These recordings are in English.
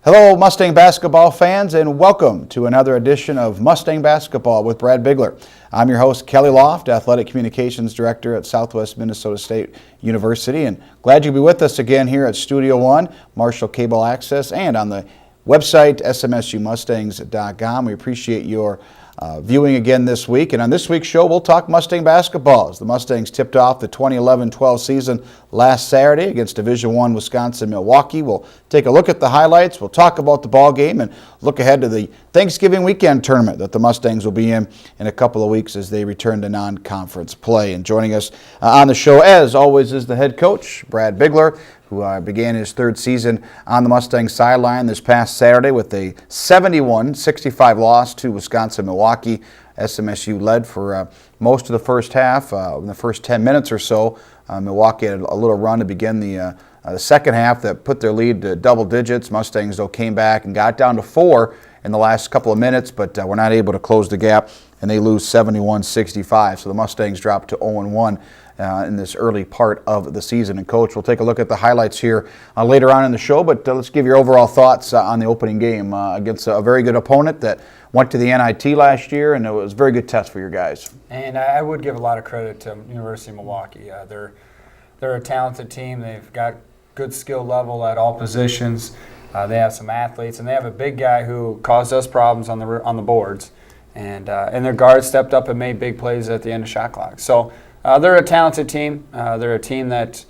Hello, Mustang basketball fans, and welcome to another edition of Mustang Basketball with Brad Bigler. I'm your host, Kelly Loft, Athletic Communications Director at Southwest Minnesota State University, and glad you'll be with us again here at Studio One, Marshall Cable Access, and on the website, smsumustangs.com. We appreciate your viewing again this week. And on this week's show, we'll talk Mustang basketball as the Mustangs tipped off the 2011-12 season last Saturday against Division I Wisconsin-Milwaukee. We'll take a look at the highlights. We'll talk about the ball game and look ahead to the Thanksgiving weekend tournament that the Mustangs will be in a couple of weeks as they return to non-conference play. And joining us on the show, as always, is the head coach, Brad Bigler, who began his third season on the Mustang sideline this past Saturday with a 71-65 loss to Wisconsin-Milwaukee. SMSU led for most of the first half. In the first 10 minutes or so, Milwaukee had a little run to begin the second half that put their lead to double digits. Mustangs, though, came back and got down to 4 in the last couple of minutes, but were not able to close the gap, and they lose 71-65. So the Mustangs dropped to 0-1. In this early part of the season. And Coach, we'll take a look at the highlights here later on in the show, but let's give your overall thoughts on the opening game against a very good opponent that went to the NIT last year, and it was a very good test for your guys. And I would give a lot of credit to University of Milwaukee. They're a talented team. They've got good skill level at all positions. They have some athletes, and they have a big guy who caused us problems on the boards. And their guards stepped up and made big plays at the end of shot clock. So they're a talented team. They're a team that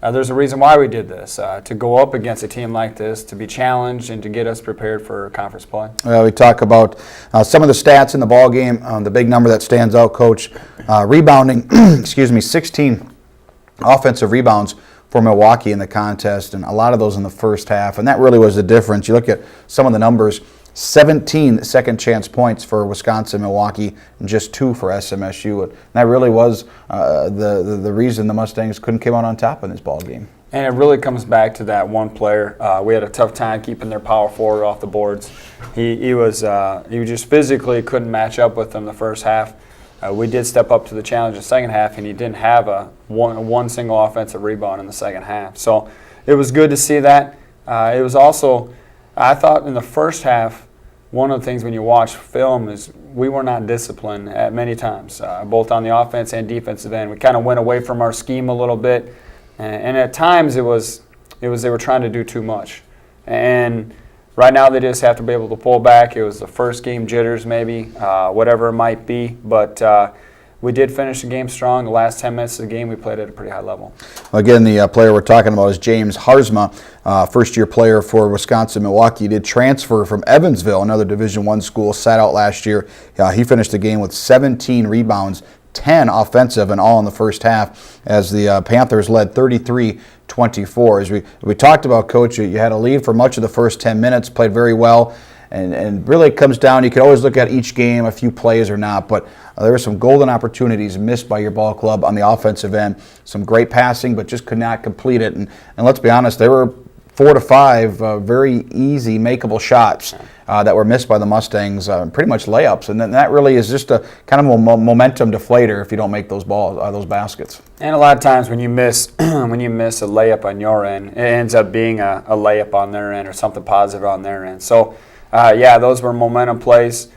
there's a reason why we did this, to go up against a team like this, to be challenged and to get us prepared for conference play. We talk about some of the stats in the ball game. The big number that stands out, Coach, rebounding, 16 offensive rebounds for Milwaukee in the contest, and a lot of those in the first half, and that really was the difference. You look at some of the numbers, 17 second chance points for Wisconsin-Milwaukee and just 2 for SMSU. And that really was the reason the Mustangs couldn't come out on top in this ball game. And it really comes back to that one player. We had a tough time keeping their power forward off the boards. He just physically couldn't match up with them the first half. We did step up to the challenge in the second half, and he didn't have one single offensive rebound in the second half. So it was good to see that. It was also, I thought in the first half, one of the things when you watch film is we were not disciplined at many times, both on the offense and defensive end. We kind of went away from our scheme a little bit, and at times it was they were trying to do too much. And right now they just have to be able to pull back. It was the first game jitters maybe, whatever it might be, but we did finish the game strong. The last 10 minutes of the game, we played at a pretty high level. Again, the player we're talking about is James Harzma, first-year player for Wisconsin-Milwaukee. He did transfer from Evansville, another Division I school, sat out last year. He finished the game with 17 rebounds, 10 offensive, and all in the first half, as the Panthers led 33-24. As we talked about, Coach, you had a lead for much of the first 10 minutes, played very well. And really it comes down, you can always look at each game, a few plays or not, but there were some golden opportunities missed by your ball club on the offensive end. Some great passing, but just could not complete it. And let's be honest, there were 4 to 5 very easy, makeable shots that were missed by the Mustangs, pretty much layups. And then that really is just a kind of a momentum deflator if you don't make those baskets. And a lot of times when you miss a layup on your end, it ends up being a layup on their end or something positive on their end. So those were momentum plays.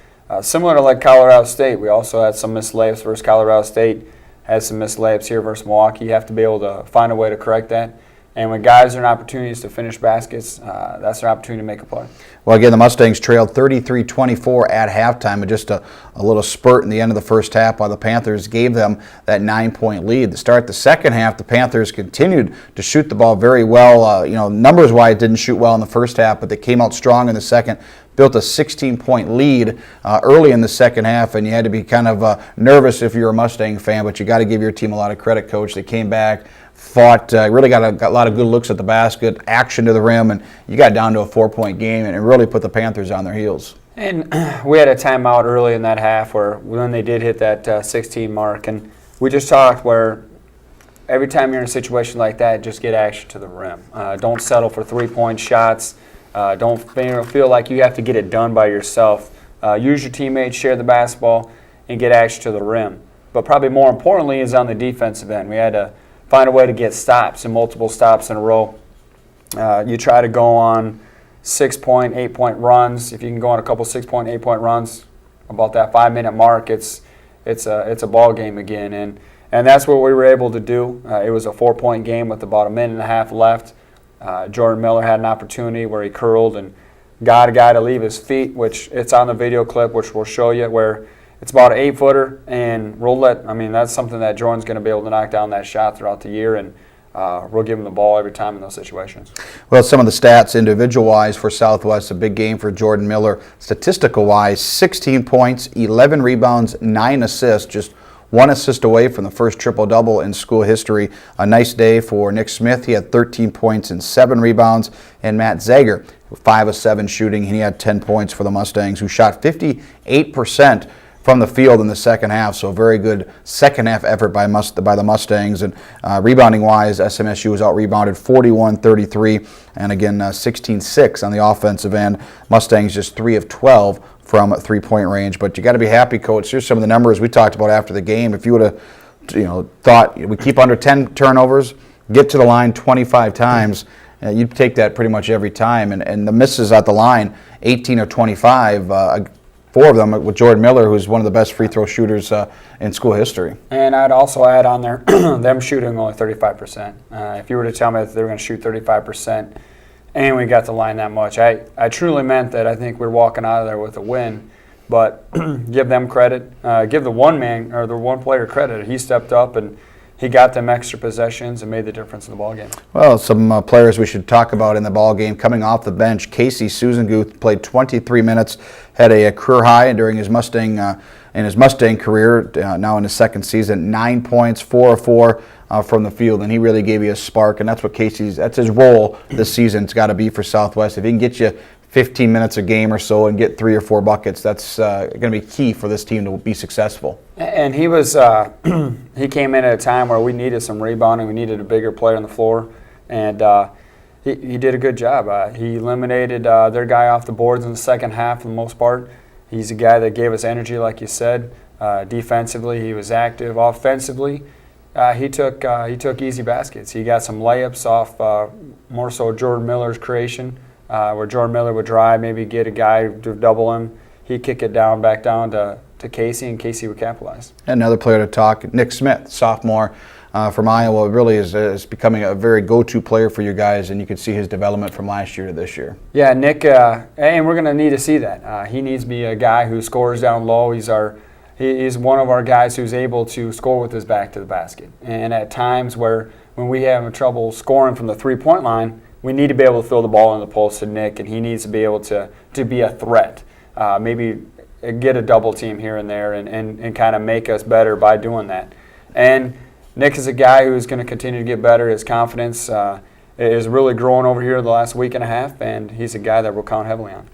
Similar to like Colorado State, we also had some missed layups versus Colorado State, had some missed layups here versus Milwaukee. You have to be able to find a way to correct that. And when guys are in opportunities to finish baskets, that's their opportunity to make a play. Well, again, the Mustangs trailed 33-24 at halftime with just a little spurt in the end of the first half while the Panthers gave them that 9-point lead. To start the second half, the Panthers continued to shoot the ball very well. Numbers-wise, didn't shoot well in the first half, but they came out strong in the second. Built a 16-point lead early in the second half, and you had to be kind of nervous if you're a Mustang fan, but you got to give your team a lot of credit, Coach. They came back, fought, really got a lot of good looks at the basket, action to the rim, and you got down to a 4-point game, and it really put the Panthers on their heels. And we had a timeout early in that half when they did hit that 16 mark, and we just talked where every time you're in a situation like that, just get action to the rim. Don't settle for 3-point shots. Don't feel like you have to get it done by yourself. Use your teammates, share the basketball, and get action to the rim. But probably more importantly is on the defensive end. We had to find a way to get stops and multiple stops in a row. You try to go on 6-point, 8-point runs. If you can go on a couple 6-point, 8-point runs, about that 5-minute mark, it's a ball game again, and that's what we were able to do. It was a 4-point game with about a minute and a half left. Jordan Miller had an opportunity where he curled and got a guy to leave his feet, which it's on the video clip, which we'll show you, where it's about an 8-footer, and that's something that Jordan's going to be able to knock down that shot throughout the year, and we'll give him the ball every time in those situations. Well, some of the stats individual-wise for Southwest, a big game for Jordan Miller. Statistical-wise, 16 points, 11 rebounds, 9 assists, just 1 assist away from the first triple-double in school history. A nice day for Nick Smith. He had 13 points and 7 rebounds. And Matt Zager, 5 of 7 shooting. He had 10 points for the Mustangs, who shot 58% from the field in the second half, so a very good second half effort by the Mustangs. And rebounding-wise, SMSU was out-rebounded 41-33, and again 16-6 on the offensive end. Mustangs just 3 of 12 from three-point range. But you got to be happy, Coach. Here's some of the numbers we talked about after the game. If you would have thought we keep under 10 turnovers, get to the line 25 times, you'd take that pretty much every time. And the misses at the line, 18 of 25, 4 of them with Jordan Miller, who's one of the best free throw shooters in school history. And I'd also add on there them shooting only 35%. If you were to tell me that they were going to shoot 35% and we got the line that much, I truly meant that. I think we're walking out of there with a win. But give them credit. Give the one man or the one player credit. He stepped up and he got them extra possessions and made the difference in the ballgame. Well, some players we should talk about in the ballgame coming off the bench. Casey Susanguth played 23 minutes, had a career high during his Mustang career. Now in his second season, 9 points, 4 of 4 from the field, and he really gave you a spark. And that's what that's his role this season. It's got to be for Southwest. If he can get you 15 minutes a game or so and get 3 or 4 buckets, that's going to be key for this team to be successful. And he was he came in at a time where we needed some rebounding. We needed a bigger player on the floor, and he did a good job. He eliminated their guy off the boards in the second half for the most part. He's a guy that gave us energy, like you said. Defensively, he was active. Offensively, he took easy baskets. He got some layups off more so Jordan Miller's creation. Where Jordan Miller would drive, maybe get a guy to double him. He'd kick it back down to Casey, and Casey would capitalize. Another player to talk, Nick Smith, sophomore from Iowa, really is becoming a very go-to player for you guys, and you can see his development from last year to this year. Yeah, Nick, and we're going to need to see that. He needs to be a guy who scores down low. He's one of our guys who's able to score with his back to the basket. And at times when we have trouble scoring from the three-point line, we need to be able to throw the ball in the post to Nick, and he needs to be able to be a threat. Maybe get a double team here and there and kind of make us better by doing that. And Nick is a guy who's going to continue to get better. His confidence is really growing over here the last week and a half, and he's a guy that we'll count heavily on.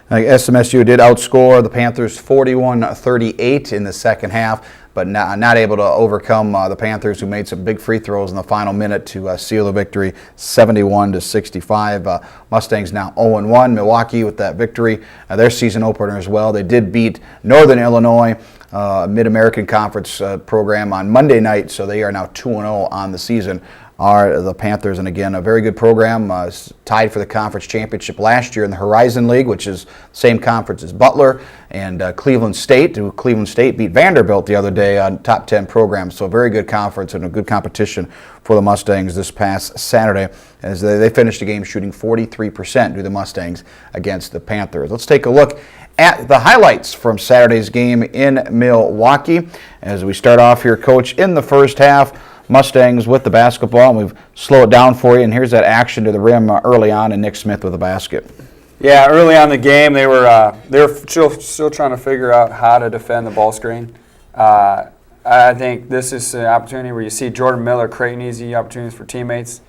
SMSU did outscore the Panthers 41-38 in the second half, but not able to overcome the Panthers, who made some big free throws in the final minute to seal the victory, 71-65. Mustangs now 0-1. Milwaukee with that victory, their season opener as well. They did beat Northern Illinois, Mid-American Conference program on Monday night, so they are now 2-0 on the season. Are the Panthers, and again, a very good program, tied for the conference championship last year in the Horizon League, which is the same conference as Butler and Cleveland State. Cleveland State beat Vanderbilt the other day on top 10 programs, so a very good conference and a good competition for the Mustangs this past Saturday, as they finished the game shooting 43% to the Mustangs against the Panthers. Let's take a look at the highlights from Saturday's game in Milwaukee. As we start off here, Coach, in the first half, Mustangs with the basketball, and we've slowed it down for you, and here's that action to the rim early on, and Nick Smith with the basket. Yeah, early on in the game, they were still trying to figure out how to defend the ball screen. I think this is an opportunity where you see Jordan Miller creating easy opportunities for teammates.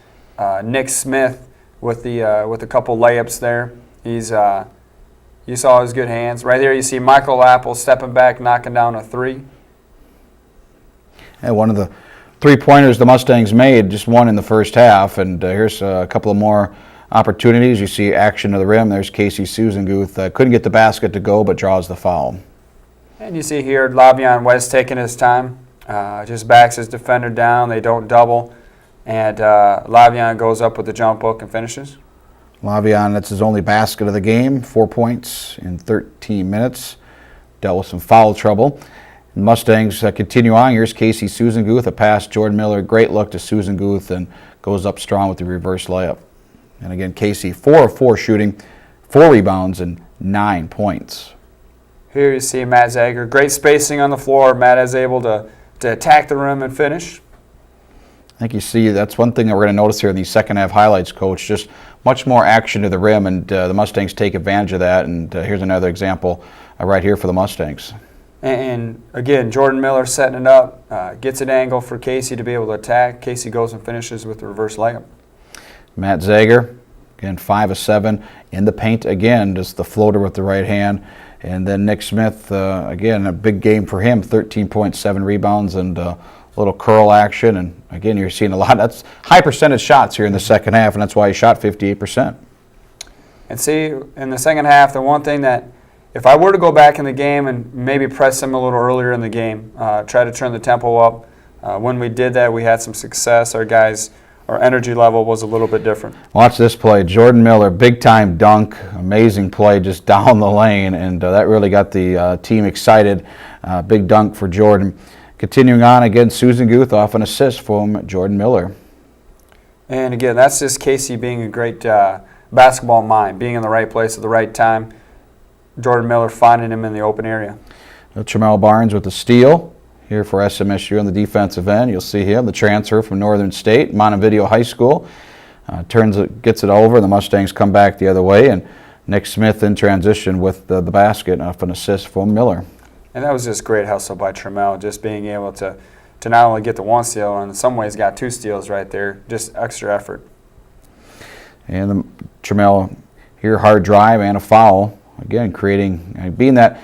Nick Smith with a couple layups there. You saw his good hands. Right there you see Michael Apple stepping back, knocking down a three. And one of the three-pointers the Mustangs made, just one in the first half, and here's a couple of more opportunities. You see action to the rim. There's Casey Susanguth. Couldn't get the basket to go, but draws the foul. And you see here Lavion West taking his time, just backs his defender down. They don't double, and Lavion goes up with the jump hook and finishes. Lavion, that's his only basket of the game, 4 points in 13 minutes. Dealt with some foul trouble. Mustangs continue on. Here's Casey Susanguth, a pass. Jordan Miller, great look to Susanguth, and goes up strong with the reverse layup. And again, Casey, 4 of 4 shooting, 4 rebounds, and 9 points. Here you see Matt Zager. Great spacing on the floor. Matt is able to attack the rim and finish. I think you see that's one thing that we're going to notice here in these second half highlights, Coach. Just much more action to the rim, and the Mustangs take advantage of that. And here's another example right here for the Mustangs. And again, Jordan Miller setting it up, gets an angle for Casey to be able to attack. Casey goes and finishes with the reverse layup. Matt Zager, again, 5 of 7 in the paint again, just the floater with the right hand. And then Nick Smith, again, a big game for him, 13.7 rebounds and a little curl action. And again, you're seeing a lot. That's high percentage shots here in the second half, and that's why he shot 58%. And see, in the second half, the one thing that if I were to go back in the game and maybe press him a little earlier in the game, try to turn the tempo up, when we did that, we had some success. Our energy level was a little bit different. Watch this play. Jordan Miller, big-time dunk, amazing play just down the lane, and that really got the team excited. Big dunk for Jordan. Continuing on, again, Susanguth off an assist from Jordan Miller. And again, that's just Casey being a great basketball mind, being in the right place at the right time. Jordan Miller finding him in the open area. Tramel Barnes with the steal here for SMSU on the defensive end. You'll see him, the transfer from Northern State, Montevideo High School. Gets it over, and the Mustangs come back the other way, and Nick Smith in transition with the basket off an assist from Miller. And that was just great hustle by Tramel, just being able to not only get the one steal, and in some ways got 2 steals right there, just extra effort. And Tramel here, hard drive and a foul. Again, being that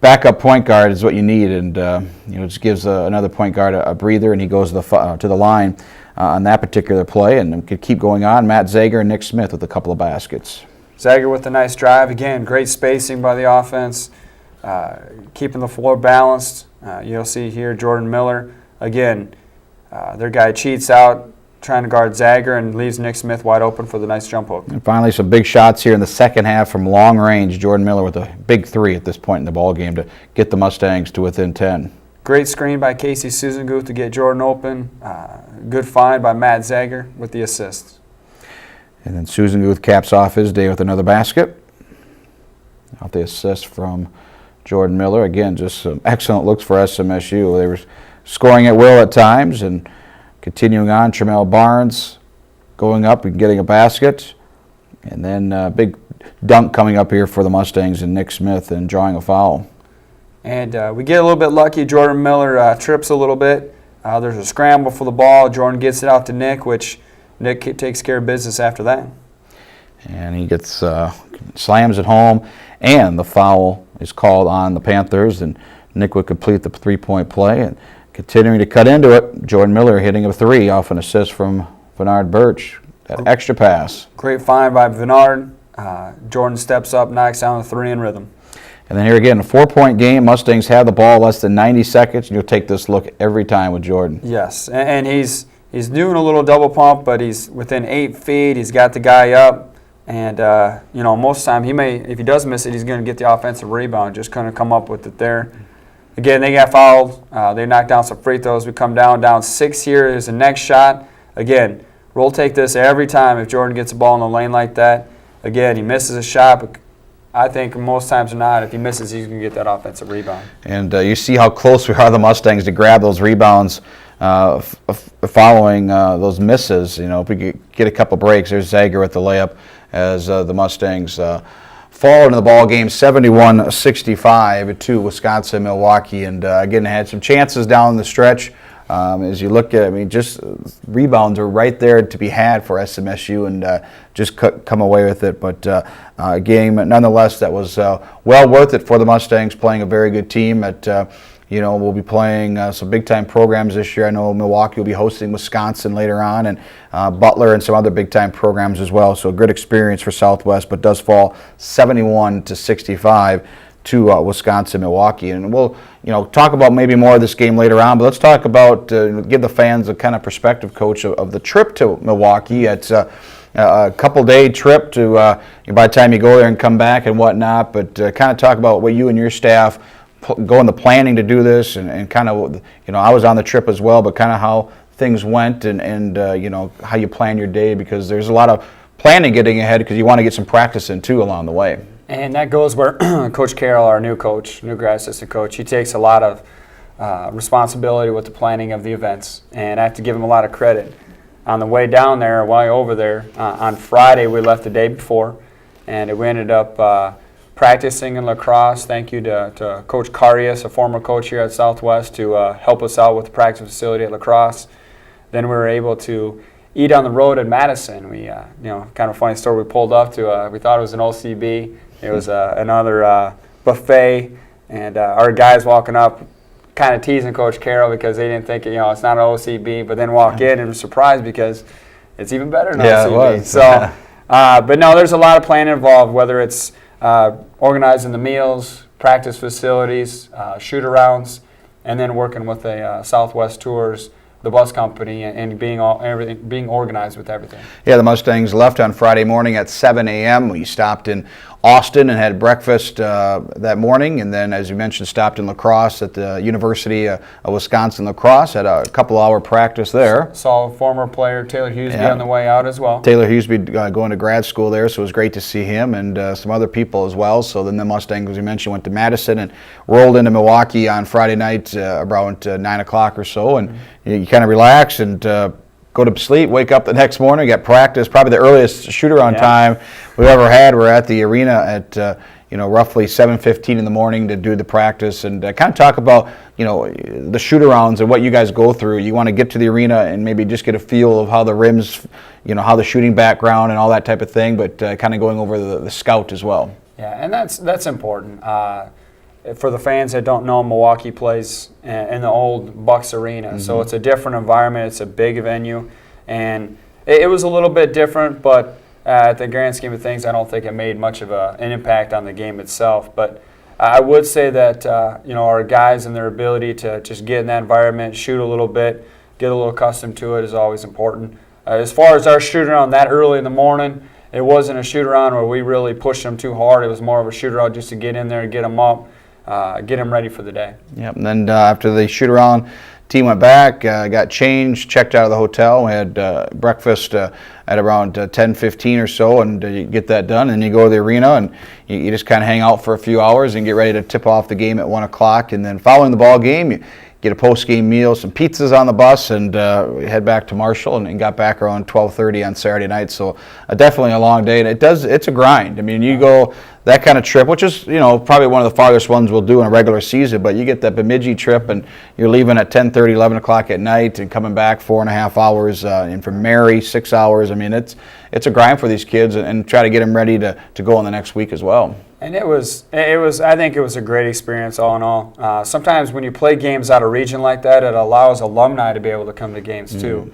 backup point guard is what you need, and just gives another point guard a breather, and he goes to the line on that particular play, and could keep going on. Matt Zager and Nick Smith with a couple of baskets. Zager with a nice drive. Again, great spacing by the offense, keeping the floor balanced. You'll see here Jordan Miller. Again, their guy cheats out, trying to guard Zager, and leaves Nick Smith wide open for the nice jump hook. And finally, some big shots here in the second half from long range. Jordan Miller with a big 3 at this point in the ball game to get the Mustangs to within 10. Great screen by Casey Susanguth to get Jordan open. Good find by Matt Zager with the assist. And then Susanguth caps off his day with another basket. Off the assist from Jordan Miller. Again, just some excellent looks for SMSU. They were scoring at will at times, and continuing on, Tramel Barnes going up and getting a basket. And then big dunk coming up here for the Mustangs and Nick Smith and drawing a foul. And we get a little bit lucky. Jordan Miller trips a little bit. There's a scramble for the ball. Jordan gets it out to Nick, which Nick takes care of business after that. And he gets slams it home, and the foul is called on the Panthers, and Nick would complete the 3-point play. And continuing to cut into it, Jordan Miller hitting a 3 off an assist from Bernard Birch. That extra pass. Great find by Bernard. Jordan steps up, knocks down a 3 in rhythm. And then here again, a 4-point game. Mustangs have the ball less than 90 seconds, and you'll take this look every time with Jordan. Yes, and he's doing a little double pump, but he's within 8 feet. He's got the guy up, and most of the time if he does miss it, he's going to get the offensive rebound. Just going to come up with it there. Again, they got fouled. They knocked down some free throws. We come down 6 here. Here's the next shot. Again, we'll take this every time if Jordan gets a ball in the lane like that. Again, he misses a shot, but I think most times or not, if he misses, he's going to get that offensive rebound. And you see how close we are, the Mustangs, to grab those rebounds following those misses. If we could get a couple breaks, there's Zager with the layup as the Mustangs fall into the ball game 71-65 to Wisconsin-Milwaukee. And again, had some chances down the stretch. As you look at, just rebounds are right there to be had for SMSU, and just come away with it. But a game, nonetheless, that was well worth it for the Mustangs, playing a very good team. We'll be playing some big-time programs this year. I know Milwaukee will be hosting Wisconsin later on, and Butler and some other big-time programs as well. So a good experience for Southwest, but does fall 71-65 to Wisconsin-Milwaukee. And we'll talk about maybe more of this game later on, but let's talk about, give the fans a kind of perspective, Coach, of the trip to Milwaukee. It's a couple-day trip to by the time you go there and come back and whatnot. But kind of talk about what you and your staff go into planning to do this, and kind of, I was on the trip as well, but kind of how things went and how you plan your day, because there's a lot of planning getting ahead because you want to get some practice in too along the way. And that goes where Coach Carroll, our new grad assistant coach, he takes a lot of responsibility with the planning of the events, and I have to give him a lot of credit. On the way down there, while over there, on Friday we left the day before, and we ended up practicing in lacrosse. Thank you to Coach Carius, a former coach here at Southwest, to help us out with the practice facility at lacrosse. Then we were able to eat on the road at Madison. We, kind of a funny story. We pulled up to, we thought it was an OCB. It was another buffet, and our guys walking up, kind of teasing Coach Carroll because they didn't think, it's not an OCB, but then walk in and were surprised because it's even better than OCB. It was. So, but no, there's a lot of planning involved, whether it's organizing the meals, practice facilities, shoot-arounds, and then working with the Southwest Tours, the bus company, and being organized with everything. Yeah, the Mustangs left on Friday morning at 7 a.m. We stopped in Austin and had breakfast that morning, and then, as you mentioned, stopped in La Crosse at the University of Wisconsin La Crosse, had a couple-hour practice there. Saw former player Taylor Hughesby on the way out as well. Taylor Hughesby going to grad school there, so it was great to see him and some other people as well. So then the Mustangs, as you mentioned, went to Madison and rolled into Milwaukee on Friday night around 9 o'clock or so, and you kind of relax and go to sleep, wake up the next morning, get practice. Probably the earliest shoot-around time we've ever had. We're at the arena at roughly 7:15 in the morning to do the practice, and kind of talk about the shoot-arounds and what you guys go through. You want to get to the arena and maybe just get a feel of how the rims, how the shooting background and all that type of thing, but kind of going over the scout as well. Yeah, and that's important. For the fans that don't know, Milwaukee plays in the old Bucks Arena, so it's a different environment. It's a big venue, and it was a little bit different, but at the grand scheme of things, I don't think it made much of an impact on the game itself. But I would say that our guys and their ability to just get in that environment, shoot a little bit, get a little accustomed to it is always important. As far as our shoot-around that early in the morning, it wasn't a shoot-around where we really pushed them too hard. It was more of a shoot-around just to get in there and get them up. Get them ready for the day. Yep, and then after the shoot-around, team went back, got changed, checked out of the hotel. We had breakfast at around 10:15 or so, and you get that done, and you go to the arena, and you just kind of hang out for a few hours and get ready to tip off the game at 1 o'clock. And then following the ball game, you get a post-game meal, some pizzas on the bus, and we head back to Marshall, and got back around 12:30 on Saturday night. So definitely a long day, and it's a grind. I mean, you go that kind of trip, which is probably one of the farthest ones we'll do in a regular season, but you get that Bemidji trip, and you're leaving at 10:30, 11 o'clock at night, and coming back 4.5 hours, and from Mary 6 hours. I mean, it's a grind for these kids, and try to get them ready to go on the next week as well. And it was. I think it was a great experience all in all. Sometimes when you play games out of region like that, it allows alumni to be able to come to games too.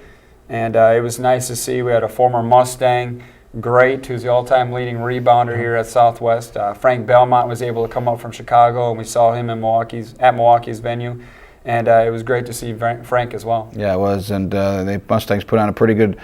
And it was nice to see. We had a former Mustang, who's the all-time leading rebounder here at Southwest. Frank Belmont was able to come up from Chicago, and we saw him in Milwaukee's venue. And it was great to see Frank as well. Yeah, it was, and the Mustangs put on a pretty good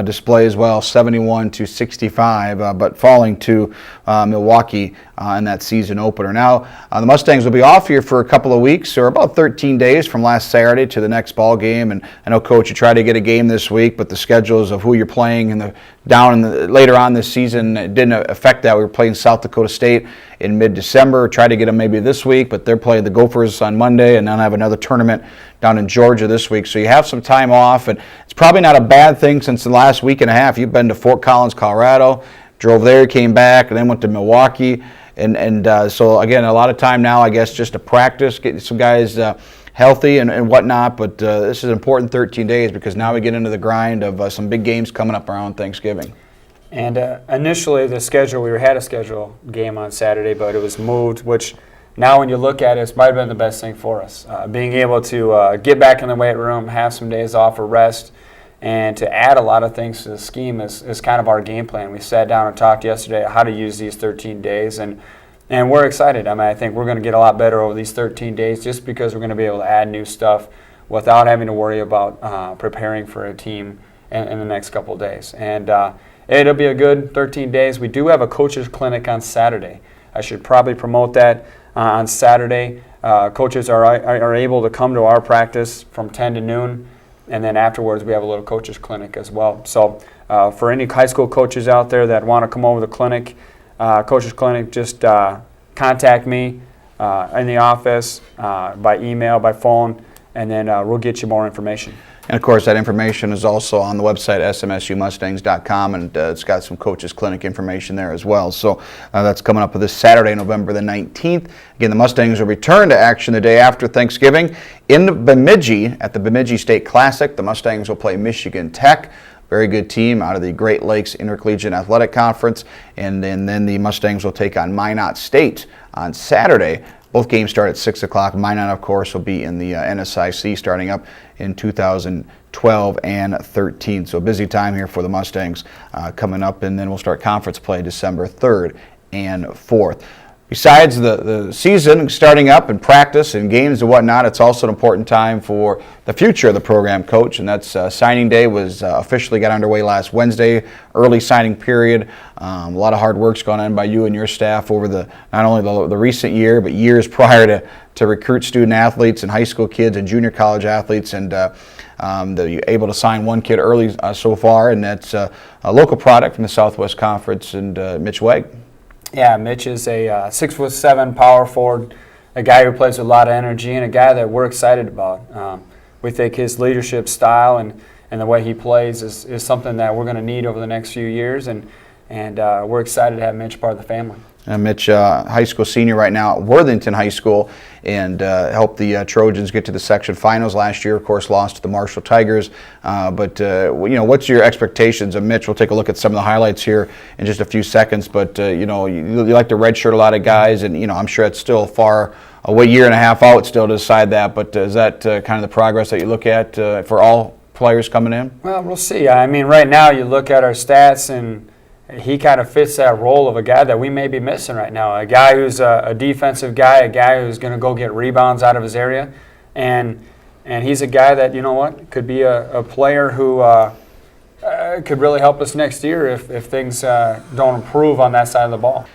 display as well, 71-65, but falling to Milwaukee in that season opener. Now, the Mustangs will be off here for a couple of weeks, or about 13 days from last Saturday to the next ball game. And I know, Coach, you tried to get a game this week, but the schedules of who you're playing later on this season didn't affect that. We were playing South Dakota State in mid-December. Tried to get them maybe this week, but they're playing the Gophers on Monday, and then have another tournament down in Georgia this week. So you have some time off, and it's probably not a bad thing since the last week and a half. You've been to Fort Collins, Colorado, drove there, came back, and then went to Milwaukee. And so, again, a lot of time now, I guess, just to practice, get some guys healthy and whatnot. But this is an important 13 days because now we get into the grind of some big games coming up around Thanksgiving. And initially, we had a scheduled game on Saturday, but it was moved, which now when you look at it, it might have been the best thing for us. Being able to get back in the weight room, have some days off or rest, and to add a lot of things to the scheme is kind of our game plan. We sat down and talked yesterday how to use these 13 days, and we're excited. I mean, I think we're going to get a lot better over these 13 days just because we're going to be able to add new stuff without having to worry about preparing for a team in the next couple of days. And it'll be a good 13 days. We do have a coaches clinic on Saturday. I should probably promote that on Saturday. Coaches are able to come to our practice from 10 to noon, and then afterwards we have a little coaches clinic as well. So for any high school coaches out there that want to come over to the clinic, coaches clinic, just contact me in the office, by email, by phone, and then we'll get you more information. And of course, that information is also on the website, smsumustangs.com, and it's got some coaches clinic information there as well. So that's coming up this Saturday, November the 19th. Again, the Mustangs will return to action the day after Thanksgiving in Bemidji at the Bemidji State Classic. The Mustangs will play Michigan Tech. Very good team out of the Great Lakes Intercollegiate Athletic Conference. And then the Mustangs will take on Minot State on Saturday. Both games start at 6 o'clock. Minot, of course, will be in the NSIC starting up in 2012 and 13. So a busy time here for the Mustangs coming up, and then we'll start conference play December 3rd and 4th. Besides the season starting up and practice and games and whatnot, it's also an important time for the future of the program, Coach, and that's signing day was officially got underway last Wednesday, early signing period. A lot of hard work's gone on by you and your staff over not only the recent year, but years prior to recruit student athletes and high school kids and junior college athletes, and you're able to sign one kid early so far, and that's a local product from the Southwest Conference, and Mitch Wegg. Yeah, Mitch is a 6'7" power forward, a guy who plays with a lot of energy, and a guy that we're excited about. We think his leadership style and the way he plays is something that we're going to need over the next few years, and we're excited to have Mitch part of the family. Mitch, high school senior right now at Worthington High School, and helped the Trojans get to the section finals last year. Of course, lost to the Marshall Tigers. But what's your expectations of Mitch? We'll take a look at some of the highlights here in just a few seconds. But you like to redshirt a lot of guys, and I'm sure it's still far away, year and a half out still to decide that. But is that kind of the progress that you look at for all players coming in? Well, we'll see. I mean, right now you look at our stats, and he kind of fits that role of a guy that we may be missing right now, a guy who's a defensive guy, a guy who's going to go get rebounds out of his area, and he's a guy that, could be a player who could really help us next year if things don't improve on that side of the ball.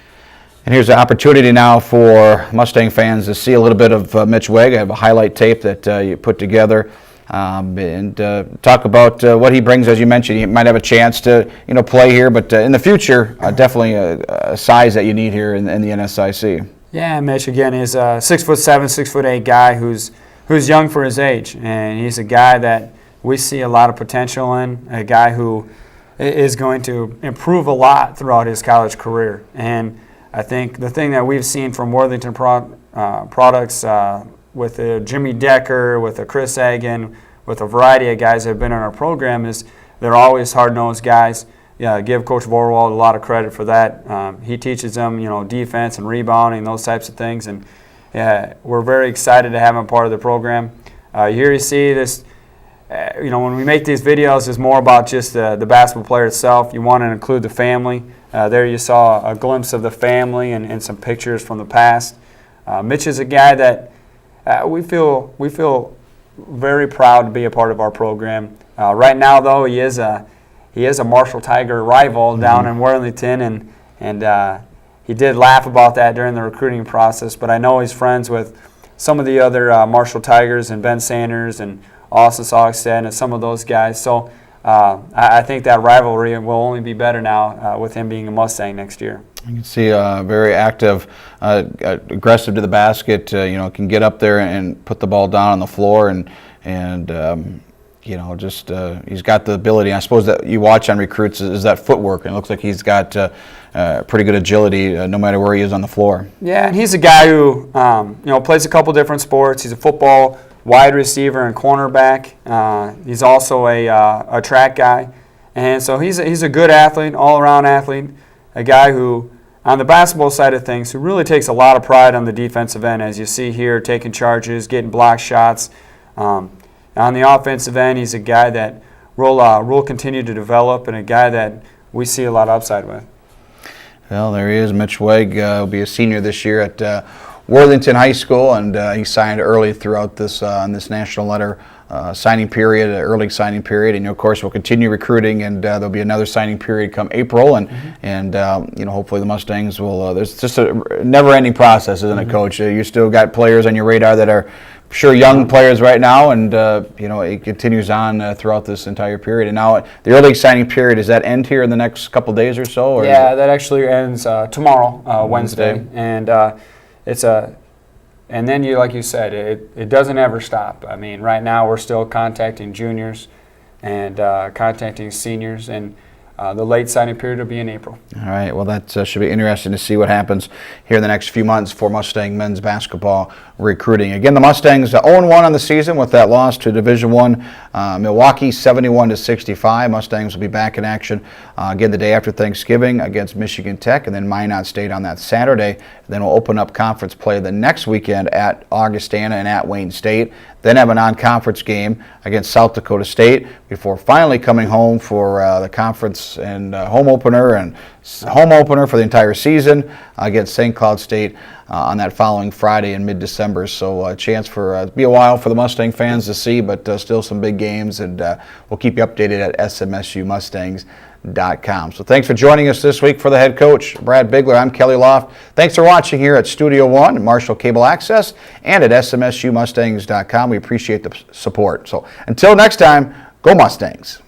And here's the opportunity now for Mustang fans to see a little bit of Mitch Wegg. I have a highlight tape that you put together. And talk about what he brings. As you mentioned, he might have a chance to play here, but in the future, definitely a size that you need here in the NSIC. Yeah, Mitch again is a 6'7", 6'8" guy who's young for his age, and he's a guy that we see a lot of potential in. A guy who is going to improve a lot throughout his college career, and I think the thing that we've seen from Worthington products. With Jimmy Decker, with Chris Hagan, with a variety of guys that have been in our program, is they're always hard-nosed guys. Yeah, give Coach Vorwald a lot of credit for that. He teaches them, defense and rebounding, those types of things, and we're very excited to have him part of the program. Here you see this. When we make these videos, it's more about just the basketball player itself. You want to include the family. There you saw a glimpse of the family and some pictures from the past. Mitch is a guy that we feel very proud to be a part of our program. Right now, though, he is a Marshall Tiger rival down in Worthington, and he did laugh about that during the recruiting process. But I know he's friends with some of the other Marshall Tigers and Ben Sanders and Austin Saugstad and some of those guys. So I think that rivalry will only be better now with him being a Mustang next year. You can see very active, aggressive to the basket. Can get up there and put the ball down on the floor, and he's got the ability. I suppose that you watch on recruits is that footwork, and it looks like he's got pretty good agility no matter where he is on the floor. Yeah, and he's a guy who plays a couple different sports. He's a football wide receiver and cornerback. He's also a track guy, and so he's a good athlete, all-around athlete. A guy who, on the basketball side of things, who really takes a lot of pride on the defensive end, as you see here, taking charges, getting block shots. On the offensive end, he's a guy that we'll continue to develop, and a guy that we see a lot of upside with. Well, there he is. Mitch Wegg will be a senior this year at Worthington High School, and he signed early throughout this on this national letter signing period, early signing period, and of course we'll continue recruiting, and there'll be another signing period come April, and hopefully the Mustangs will. There's just a never-ending process, isn't it, Coach? You still got players on your radar that are sure young players right now, and it continues on throughout this entire period. And now the early signing period, does that end here in the next couple days or so? Or yeah, that actually ends tomorrow, Wednesday, and and then like you said, it doesn't ever stop. I mean, right now we're still contacting juniors and contacting seniors, and the late signing period will be in April. All right, well, that should be interesting to see what happens here in the next few months for Mustang men's basketball recruiting. Again, the Mustangs 0-1 on the season with that loss to Division I Milwaukee, 71-65. Mustangs will be back in action again the day after Thanksgiving against Michigan Tech, and then Minot State on that Saturday. Then we'll open up conference play the next weekend at Augustana and at Wayne State. Then have a non-conference game against South Dakota State before finally coming home for the conference and home opener for the entire season against St. Cloud State on that following Friday in mid-December. So a chance for be a while for the Mustang fans to see, but still some big games, and we'll keep you updated at smsumustangs.com. So thanks for joining us this week for the head coach, Brad Bigler. I'm Kelly Loft. Thanks for watching here at Studio One, Marshall Cable Access, and at smsumustangs.com. We appreciate the support. So until next time, go Mustangs.